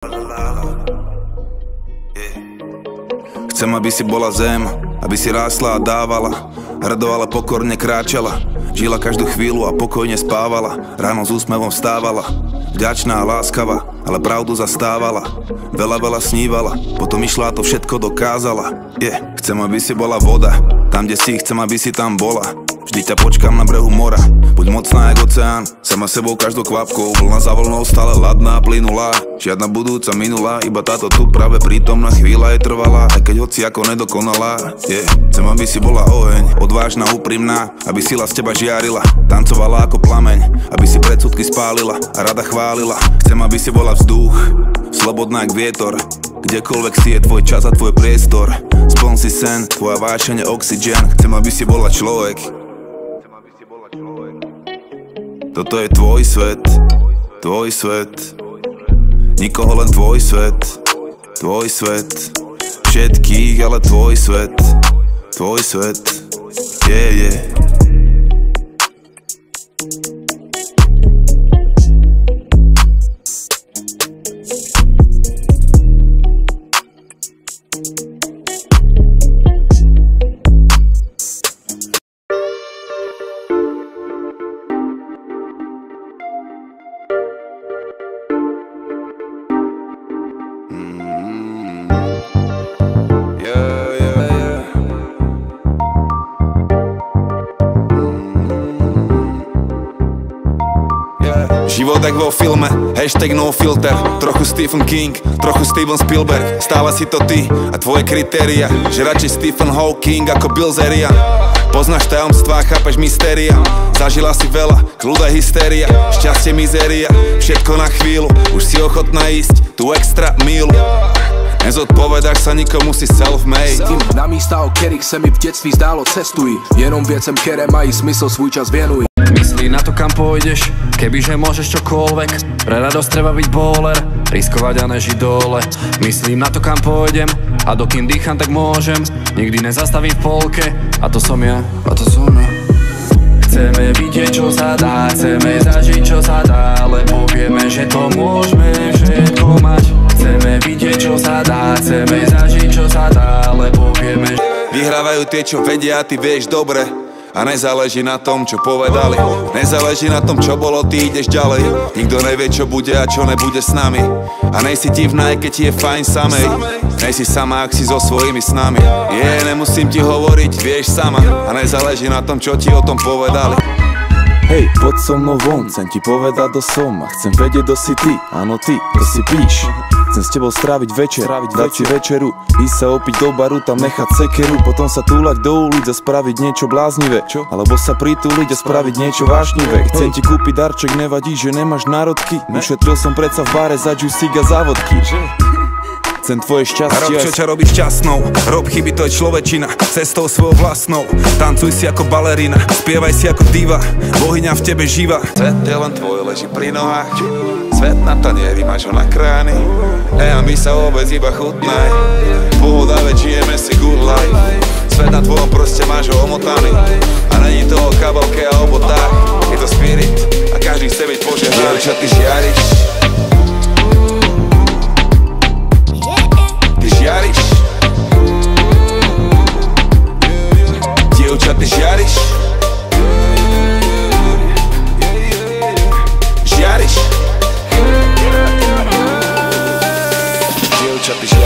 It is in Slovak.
Chcem, aby si bola zem, aby si rásla a dávala, hrdo, ale pokorne kráčala, žila každú chvíľu a pokojne spávala, ráno s úsmevom vstávala, vďačná a láskava, ale pravdu zastávala, veľa snívala, potom išla a to všetko dokázala. Chcem, aby si bola voda, tam kde si, chcem, aby si tam bola, vždy ťa počkám na brehu mora. Buď mocná jak oceán, sama sebou každou kvapkou, vlna za vlnou stále ladná, plynulá, žiadna budúca minulá, iba táto tu práve prítomná chvíľa je trvalá, aj keď hoci ako nedokonalá. Chcem, aby si bola oheň, odvážna, úprimná, aby sila z teba žiarila, tancovala ako plameň, aby si predsudky spálila a rada chválila. Chcem, aby si bola vzduch, slobodná jak vietor, kdekoľvek si je tvoj čas a tvoj priestor, splň si sen, tvoja vášeň je oxygen. Chcem, aby si bola človek, toto je tvoj svet, nikoho, len tvoj svet, všetkých, ale tvoj svet, yeah. Život jak vo filme, hashtag no filter, trochu Stephen King, trochu Steven Spielberg, stále si to ty a tvoje kritéria, že radšej Stephen Hawking ako Bill Zeria. Poznáš tajomstvá, chápeš mystéria, zažila si veľa, kľud aj hystéria, šťastie, mizéria, všetko na chvíľu, už si ochotná ísť tú extra mílu. Nezodpovedáš sa nikomu, si self-made. Na místa, o kterých se mi v dětství zdálo, cestuj, jenom věcem, které mají smysl, svůj čas věnuj. Myslí na to, kam pôjdeš, kebyže môžeš čokoľvek. Pre radosť treba byť bowler, riskovať a nežiť dole. Myslím na to, kam pôjdem, a dokým dýcham, tak môžem nikdy nezastavím v polke, a to som ja. Chceme vidieť, čo sa dá, chceme zažiť, čo sa dá, lebo vieme, že to môžeme všetko mať. Chceme vidieť, čo sa dá, chceme zažiť, čo sa dá, lebo vieme, že... Vyhrávajú tie, čo vedia, ty vieš dobre, a nezáleží na tom, čo povedali, nezáleží na tom, čo bolo, ty ideš ďalej. Nikto nevie, čo bude a čo nebude s nami, a nejsi divná, keď ti je fajn samej. Nejsi sama, ak si so svojimi snami. Nemusím ti hovoriť, vieš sama, a nezáleží na tom, čo ti o tom povedali. Hej, poď so mnou von, chcem ti povedať, kto som, a chcem vedieť, kto si ty, áno ty, kto si píš. Chcem s tebou stráviť večer, dať si večeru, ísť sa opiť do baru, tam nechať sekeru, potom sa túlať do ulic a spraviť niečo bláznivé, alebo sa pritúliť a spraviť niečo vášnivé. Chcem ti kúpiť darček, nevadí, že nemáš národky, ušetril som predsa v bare za juicy a závodky. Chcem tvoje šťastie. Rob, čo ťa robí šťastnou, rob chyby, to je človečina, cestou svojou vlastnou. Tancuj si ako balerina, spievaj si ako diva, bohyňa v tebe živa. Svet je len tvoj, leží pri nohách, svet na tanieri, máš ho na krány, a my sa vôbec iba chutnaj. Pohoda, veď žijeme si good life, svet na tvojom proste máš ho omotaný, a není to o kabelke a o botách, je to spirit a každý chce byť požehnaný. Čo ty žiariš? Žiariš, dievča, ty žiariš, žiariš, dievča, ty žiariš.